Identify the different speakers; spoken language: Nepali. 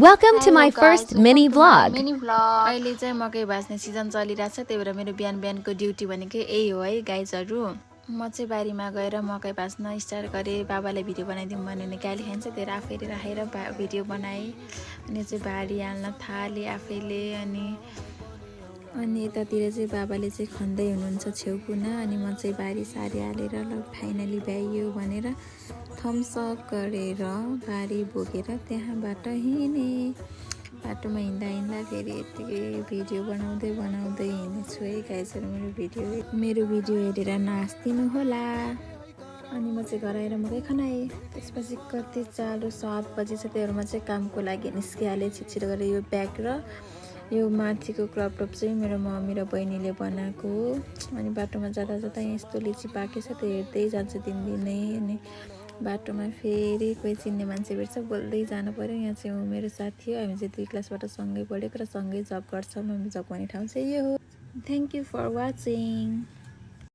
Speaker 1: Welcome to my first mini vlog.
Speaker 2: अहिले चाहिँ मकै भाँच्ने सिजन चलिरहेछ त्यही भएर मेरो बिहान बिहानको ड्युटी भनेको यही हो है गाइजहरु म चाहिँ बारीमा गएर मकै भाँच्न स्टार्ट गरे बाबाले भिडियो बनाइदिउँ भने गाली खान्छ त्यही आफैले राखेर भिडियो बनाए अनि चाहिँ भारी हाल्न थाले आफैले अनि यतातिर चाहिँ बाबाले चाहिँ खन्दै हुनुहुन्छ छेउकुना अनि म चाहिँ बारी सारी हालेर ल फाइनली भ्याइयो भनेर थम्स अप गरेर बारी बोकेर त्यहाँबाट हिँडे बाटोमा हिँड्दा फेरि यतिकै भिडियो बनाउँदै हिँड्नेछु है गाइजहरु मेरो भिडियो हेरेर नाच्दिनु होला अनि म चाहिँ घर आएर मकै खनाएँ त्यसपछि कति 7 बजी छ त्यही भएर म चाहिँ कामको लागि निस्किहालेँ छिटो गरेर यो ब्याग र यो माथिको क्रप टप चाहिँ मेरो मम्मी र बहिनीले बनाएको हो अनि बाटोमा जाँदा यहाँ यस्तो लिची पाकेछ त्यो हेर्दै जान्छ दिनदिनै अनि बाटोमा फेरि कोही चिन्ने मान्छे भेट्छ बोल्दै जानु पर्यो यहाँ चाहिँ ऊ मेरो साथी हो हामी चाहिँ 2 क्लासबाट सँगै पढेको र सँगै जब गर्छौँ हामी जब गर्ने ठाउँ चाहिँ यो हो थ्याङ्क यू फर वाचिङ